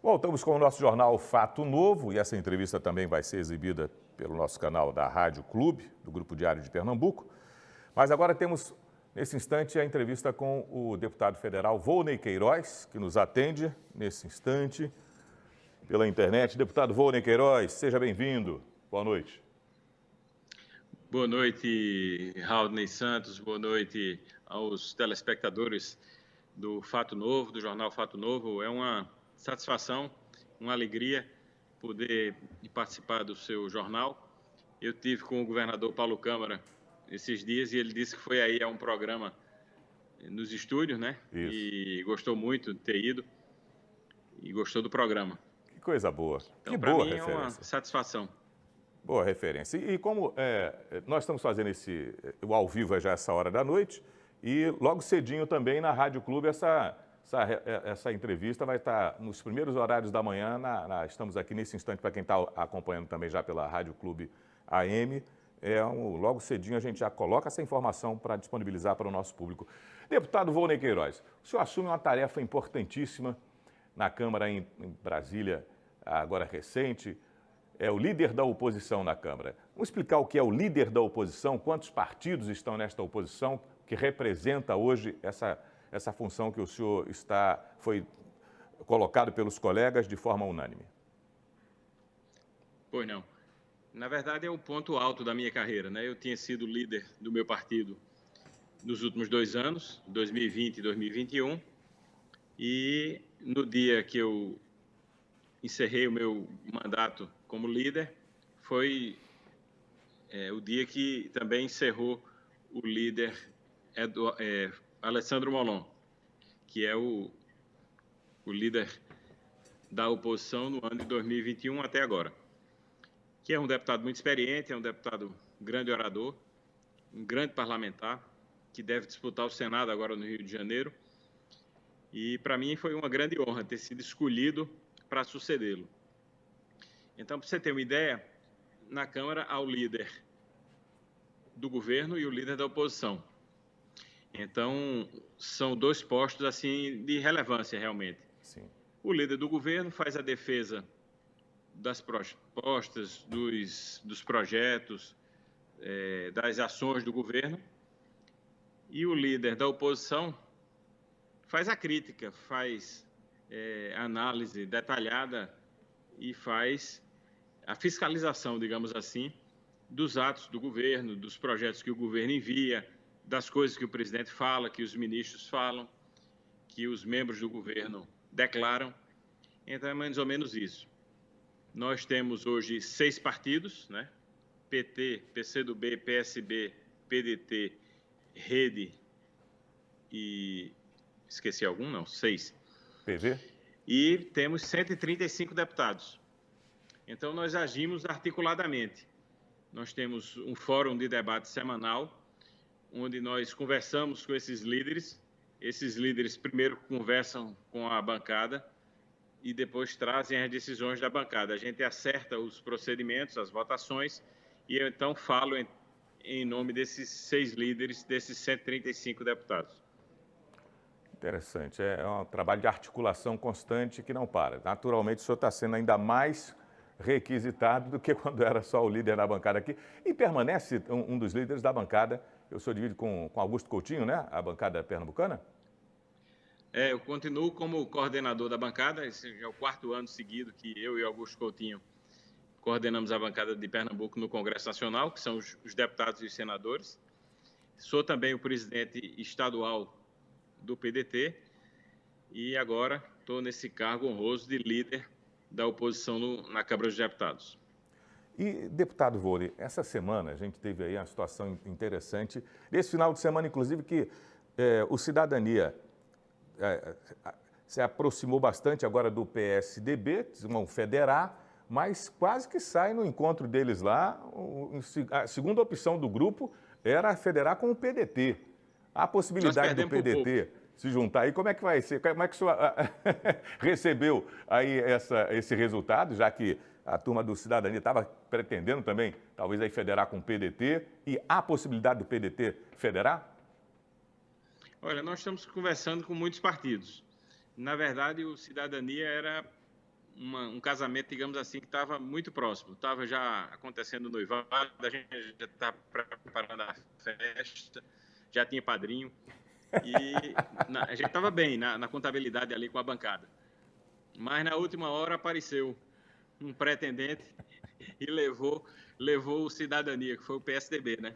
Voltamos com o nosso jornal Fato Novo e essa entrevista também vai ser exibida pelo nosso canal da Rádio Clube, do Grupo Diário de Pernambuco. Mas agora temos, nesse instante, a entrevista com o deputado federal Volney Queiroz, que nos atende nesse instante pela internet. Deputado Volney Queiroz, seja bem-vindo. Boa noite. Boa noite, Raudney Santos. Boa noite aos telespectadores do Fato Novo, do jornal Fato Novo. É uma satisfação, uma alegria poder participar do seu jornal. Eu tive com o governador Paulo Câmara esses dias e ele disse que foi aí a um programa nos estúdios, né? Isso. E gostou muito de ter ido e gostou do programa. Que coisa boa. Então, que para boa mim referência. é uma satisfação. Boa referência. E como nós estamos fazendo o ao vivo é já essa hora da noite e logo cedinho também na Rádio Clube essa entrevista vai estar nos primeiros horários da manhã. Estamos aqui nesse instante para quem está acompanhando também já pela Rádio Clube AM. Logo cedinho a gente já coloca essa informação para disponibilizar para o nosso público. Deputado Volney Queiroz, o senhor assume uma tarefa importantíssima na Câmara em Brasília, agora recente. É o líder da oposição na Câmara. Vamos explicar o que é o líder da oposição, quantos partidos estão nesta oposição, que representa hoje essa função que o senhor foi colocado pelos colegas de forma unânime. Pois não. Na verdade, é o ponto alto da minha carreira, né? Eu tinha sido líder do meu partido nos últimos 2 anos, 2020 e 2021, e no dia que eu encerrei o meu mandato como líder, foi o dia que também encerrou o líder Alessandro Molon, que é o líder da oposição no ano de 2021 até agora, que é um deputado muito experiente, é um deputado grande orador, um grande parlamentar, que deve disputar o Senado agora no Rio de Janeiro, e para mim foi uma grande honra ter sido escolhido para sucedê-lo. Então, para você ter uma ideia, na Câmara há o líder do governo e o líder da oposição. Então, são 2 postos assim de relevância realmente. Sim. O líder do governo faz a defesa das propostas, dos projetos, das ações do governo, e o líder da oposição faz a crítica, faz análise detalhada e faz a fiscalização, digamos assim, dos atos do governo, dos projetos que o governo envia, das coisas que o presidente fala, que os ministros falam, que os membros do governo declaram. Então, é mais ou menos isso. Nós temos hoje 6 partidos, né? PT, PCdoB, PSB, PDT, Rede e... esqueci algum? Não, 6. PV? E temos 135 deputados. Então, nós agimos articuladamente. Nós temos um fórum de debate semanal, onde nós conversamos com esses líderes. Esses líderes primeiro conversam com a bancada e depois trazem as decisões da bancada. A gente acerta os procedimentos, as votações, e eu então falo em nome desses 6 líderes, desses 135 deputados. Interessante. É um trabalho de articulação constante que não para. Naturalmente, o senhor está sendo ainda mais requisitado do que quando era só o líder da bancada aqui. E permanece um dos líderes da bancada. O senhor divide com Augusto Coutinho, né? A bancada pernambucana? Eu continuo como coordenador da bancada. Esse é o 4º ano seguido que eu e Augusto Coutinho coordenamos a bancada de Pernambuco no Congresso Nacional, que são os deputados e os senadores. Sou também o presidente estadual do PDT e agora estou nesse cargo honroso de líder da oposição na Câmara dos Deputados. E, deputado Volney, essa semana a gente teve aí uma situação interessante, nesse final de semana, inclusive, que o Cidadania se aproximou bastante agora do PSDB, vão federar, mas quase que sai no encontro deles lá. A segunda opção do grupo era federar com o PDT. Há a possibilidade do PDT se juntar aí. Como é que vai ser? Como é que o senhor recebeu aí esse resultado, já que a turma do Cidadania estava pretendendo também, talvez, aí federar com o PDT, e há a possibilidade do PDT federar? Olha, nós estamos conversando com muitos partidos. Na verdade, o Cidadania era um casamento, digamos assim, que estava muito próximo. Estava já acontecendo o noivado, a gente já estava preparando a festa, já tinha padrinho. E a gente estava bem na contabilidade ali com a bancada. Mas na última hora apareceu um pretendente e levou o Cidadania, que foi o PSDB, né?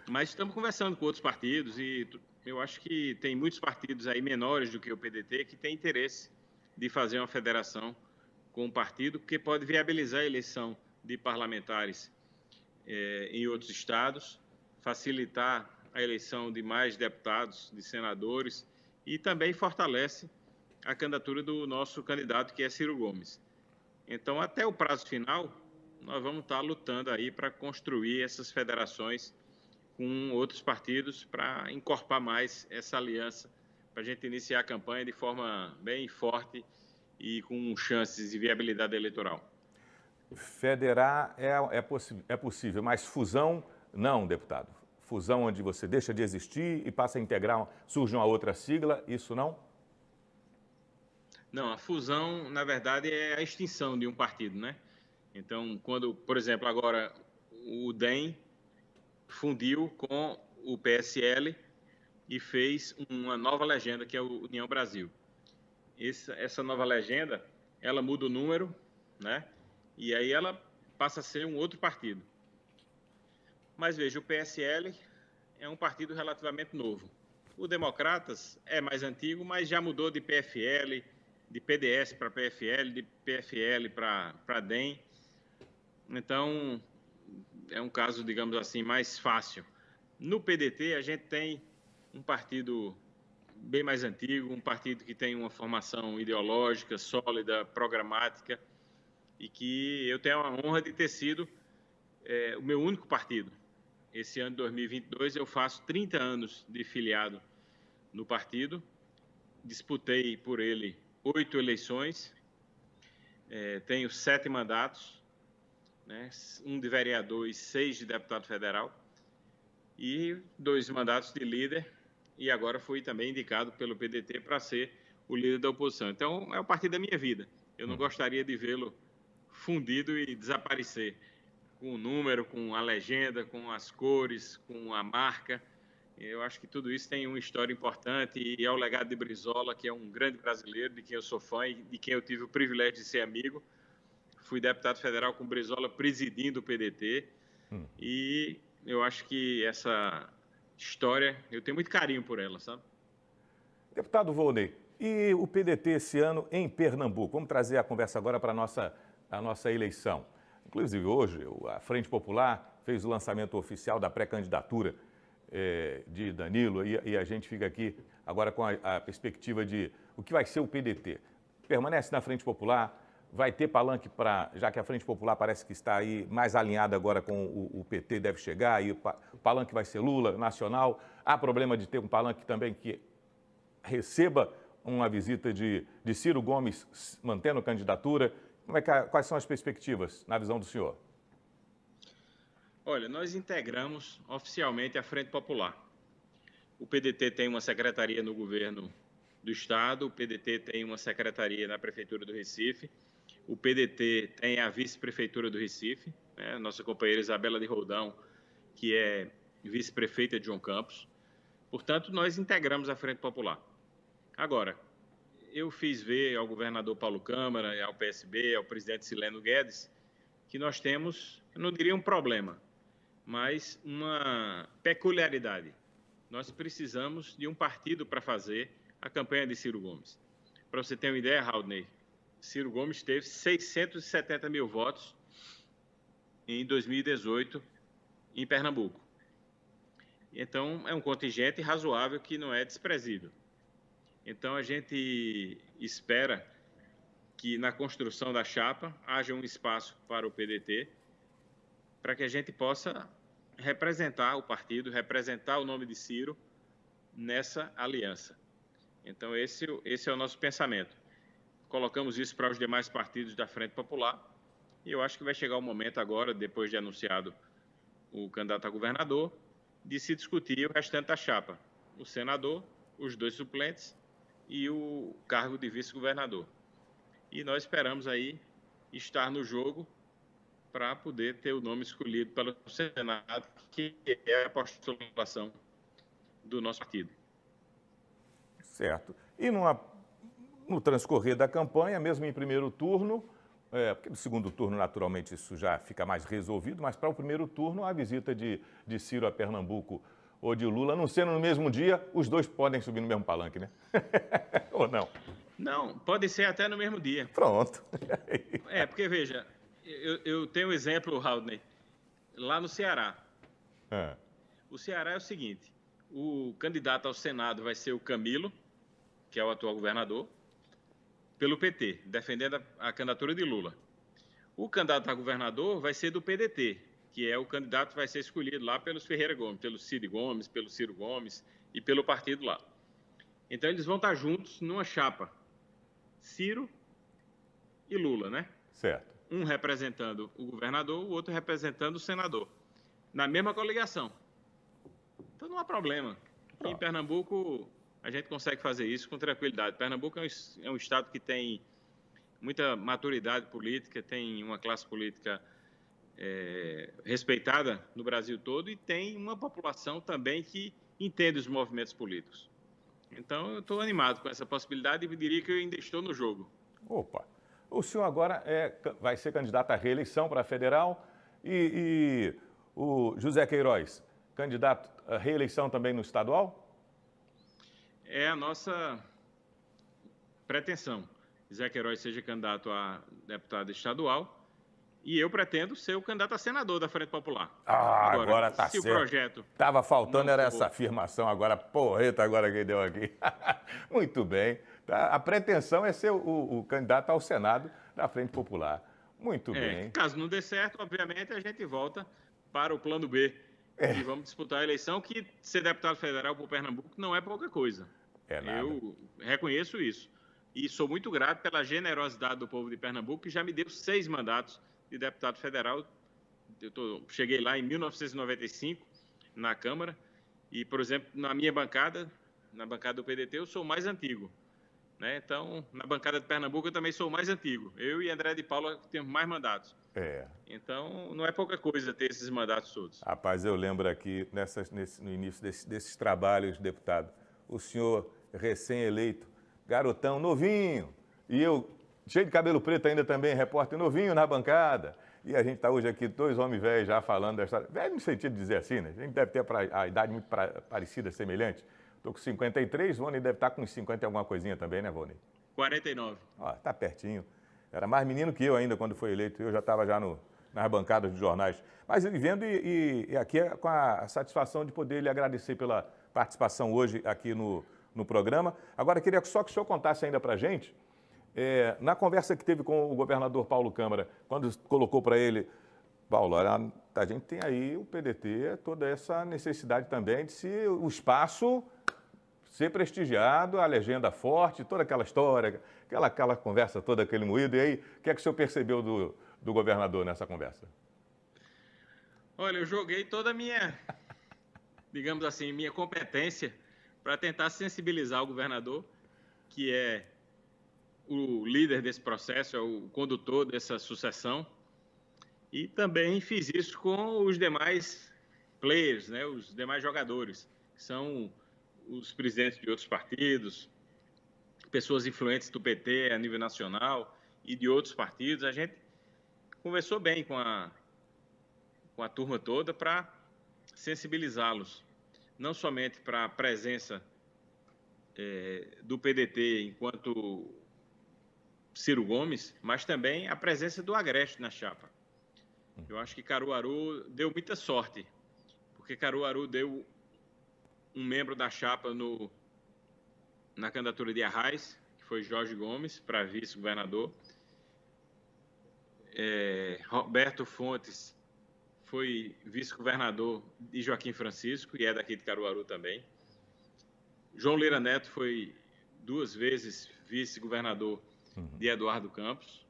Mas estamos conversando com outros partidos e eu acho que tem muitos partidos aí menores do que o PDT que têm interesse de fazer uma federação com o partido, porque pode viabilizar a eleição de parlamentares em outros estados, facilitar a eleição de mais deputados, de senadores e também fortalece a candidatura do nosso candidato, que é Ciro Gomes. Então, até o prazo final, nós vamos estar lutando aí para construir essas federações com outros partidos para encorpar mais essa aliança, para a gente iniciar a campanha de forma bem forte e com chances de viabilidade eleitoral. Federar é possível, mas fusão não, deputado. Fusão onde você deixa de existir e passa a integrar, surge uma outra sigla, isso não? Não, a fusão, na verdade, é a extinção de um partido, né? Então, quando, por exemplo, agora o DEM fundiu com o PSL e fez uma nova legenda, que é o União Brasil. Essa nova legenda, ela muda o número, né? E aí ela passa a ser um outro partido. Mas veja, o PSL é um partido relativamente novo. O Democratas é mais antigo, mas já mudou de PFL, de PDS para PFL, de PFL para DEM. Então, é um caso, digamos assim, mais fácil. No PDT, a gente tem um partido bem mais antigo, um partido que tem uma formação ideológica, sólida, programática, e que eu tenho a honra de ter sido o meu único partido. Esse ano de 2022, eu faço 30 anos de filiado no partido, disputei por ele 8 eleições, tenho 7 mandatos, né, 1 de vereador e 6 de deputado federal, e 2 mandatos de líder, e agora fui também indicado pelo PDT para ser o líder da oposição. Então, é o partido da minha vida. Eu não gostaria de vê-lo fundido e desaparecer, com o número, com a legenda, com as cores, com a marca. Eu acho que tudo isso tem uma história importante e é o legado de Brizola, que é um grande brasileiro, de quem eu sou fã e de quem eu tive o privilégio de ser amigo. Fui deputado federal com Brizola presidindo o PDT e eu acho que essa história, eu tenho muito carinho por ela, sabe? Deputado Volney, e o PDT esse ano em Pernambuco? Vamos trazer a conversa agora para a nossa eleição. Inclusive hoje, a Frente Popular fez o lançamento oficial da pré-candidatura de Danilo e a gente fica aqui agora com a perspectiva de o que vai ser o PDT. Permanece na Frente Popular? Vai ter palanque já que a Frente Popular parece que está aí mais alinhada agora com o PT, deve chegar, e o palanque vai ser Lula, nacional. Há problema de ter um palanque também que receba uma visita de Ciro Gomes mantendo candidatura. Quais são as perspectivas na visão do senhor? Olha, nós integramos oficialmente a Frente Popular. O PDT tem uma secretaria no governo do Estado, o PDT tem uma secretaria na Prefeitura do Recife, o PDT tem a vice-prefeitura do Recife, né? Nossa companheira Isabela de Roldão, que é vice-prefeita de João Campos. Portanto, nós integramos a Frente Popular. Agora, eu fiz ver ao governador Paulo Câmara, ao PSB, ao presidente Sileno Guedes, que nós temos, eu não diria um problema, mas uma peculiaridade. Nós precisamos de um partido para fazer a campanha de Ciro Gomes. Para você ter uma ideia, Raudney, Ciro Gomes teve 670 mil votos em 2018 em Pernambuco. Então, é um contingente razoável que não é desprezível. Então, a gente espera que na construção da chapa haja um espaço para o PDT, para que a gente possa representar o partido, representar o nome de Ciro nessa aliança. Então, esse é o nosso pensamento. Colocamos isso para os demais partidos da Frente Popular e eu acho que vai chegar o momento agora, depois de anunciado o candidato a governador, de se discutir o restante da chapa, o senador, os 2 suplentes e o cargo de vice-governador. e nós esperamos aí estar no jogo para poder ter o nome escolhido pelo Senado, que é a postulação do nosso partido. Certo. E no transcorrer da campanha, mesmo em primeiro turno, porque no segundo turno, naturalmente, isso já fica mais resolvido, mas para o primeiro turno, a visita de Ciro a Pernambuco ou de Lula, não sendo no mesmo dia, os dois podem subir no mesmo palanque, né? Ou não? Não, pode ser até no mesmo dia. Pronto. Porque veja, eu tenho um exemplo, Haldney, lá no Ceará. O Ceará é o seguinte, o candidato ao Senado vai ser o Camilo, que é o atual governador, pelo PT, defendendo a candidatura de Lula. O candidato a governador vai ser do PDT, que é o candidato que vai ser escolhido lá pelos Ferreira Gomes, pelo Cid Gomes, pelo Ciro Gomes e pelo partido lá. Então, eles vão estar juntos numa chapa, Ciro e Lula, né? Certo. Um representando o governador, o outro representando o senador, na mesma coligação. Então, não há problema. Aqui em Pernambuco, a gente consegue fazer isso com tranquilidade. Pernambuco é um estado que tem muita maturidade política, tem uma classe política respeitada no Brasil todo e tem uma população também que entende os movimentos políticos. Então, eu estou animado com essa possibilidade e diria que eu ainda estou no jogo. Opa! O senhor agora vai ser candidato à reeleição para a federal e o José Queiroz, candidato à reeleição também no estadual? É a nossa pretensão. José Queiroz seja candidato a deputado estadual e eu pretendo ser o candidato a senador da Frente Popular. Agora tá certo. Se o projeto estava faltando era essa afirmação, agora, porreta, agora quem deu aqui. Muito bem. Tá? A pretensão é ser o candidato ao Senado da Frente Popular. Muito bem. Caso não dê certo, obviamente, a gente volta para o plano B. E vamos disputar a eleição, que ser deputado federal por Pernambuco não é pouca coisa. Eu reconheço isso. E sou muito grato pela generosidade do povo de Pernambuco, que já me deu 6 mandatos de deputado federal. Cheguei lá em 1995, na Câmara, e, por exemplo, na minha bancada, na bancada do PDT, eu sou o mais antigo. Né? Então, na bancada de Pernambuco, eu também sou o mais antigo. Eu e André de Paula temos mais mandatos. Então, não é pouca coisa ter esses mandatos todos. Rapaz, eu lembro aqui, no início desses trabalhos, deputado, o senhor recém-eleito, garotão, novinho, e eu, cheio de cabelo preto ainda também, repórter novinho na bancada. E a gente está hoje aqui, 2 homens velhos já falando da história. Velho no sentido de dizer assim, né? A gente deve ter a idade muito parecida, semelhante. Estou com 53, Vônei deve estar com uns 50 e alguma coisinha também, né, Vônei? 49. Tá pertinho. Era mais menino que eu ainda quando foi eleito. Eu já estava já nas bancadas de jornais. Mas vendo e aqui com a satisfação de poder lhe agradecer pela participação hoje aqui no programa. Agora, queria só que o senhor contasse ainda para a gente, na conversa que teve com o governador Paulo Câmara, quando colocou para ele, Paulo, a gente tem aí o PDT, toda essa necessidade também de o espaço ser prestigiado, a legenda forte, toda aquela história, aquela conversa toda, aquele moído. E aí, o que é que o senhor percebeu do governador nessa conversa? Olha, eu joguei toda a minha, digamos assim, minha competência para tentar sensibilizar o governador, que é o líder desse processo, é o condutor dessa sucessão, e também fiz isso com os demais players, né, os demais jogadores, que são os presidentes de outros partidos, pessoas influentes do PT a nível nacional e de outros partidos. A gente conversou bem com a turma toda para sensibilizá-los, não somente para a presença do PDT enquanto Ciro Gomes, mas também a presença do Agreste na chapa. Eu acho que Caruaru deu muita sorte, porque Caruaru deu um membro da chapa na candidatura de Arraes, que foi Jorge Gomes, para vice-governador. Roberto Fontes foi vice-governador de Joaquim Francisco, e é daqui de Caruaru também. João Lira Neto foi 2 vezes vice-governador de Eduardo Campos.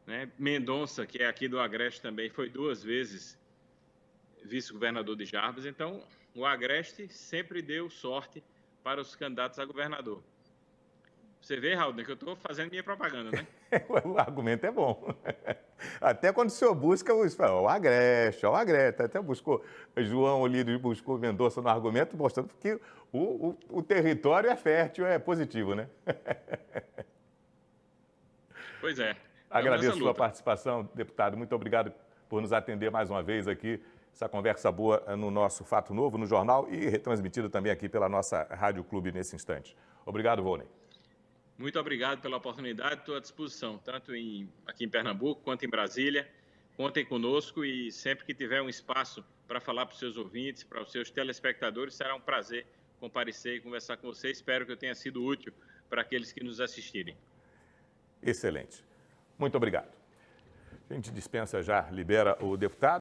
Né? Mendonça, que é aqui do Agreste também, foi 2 vezes vice-governador de Jarbas. Então, o Agreste sempre deu sorte para os candidatos a governador. Você vê, Raul, que eu estou fazendo minha propaganda, né? O argumento é bom. Até quando o senhor busca, o Agreste, até buscou, João Olírio buscou Mendonça no argumento, mostrando que o território é fértil, é positivo, né? Pois é. Agradeço a sua participação, deputado. Muito obrigado por nos atender mais uma vez aqui. Essa conversa boa no nosso Fato Novo, no jornal, e retransmitido também aqui pela nossa Rádio Clube nesse instante. Obrigado, Volney. Muito obrigado pela oportunidade, estou à disposição, tanto aqui em Pernambuco quanto em Brasília. Contem conosco e sempre que tiver um espaço para falar para os seus ouvintes, para os seus telespectadores, será um prazer comparecer e conversar com você. Espero que eu tenha sido útil para aqueles que nos assistirem. Excelente. Muito obrigado. A gente dispensa já, libera o deputado.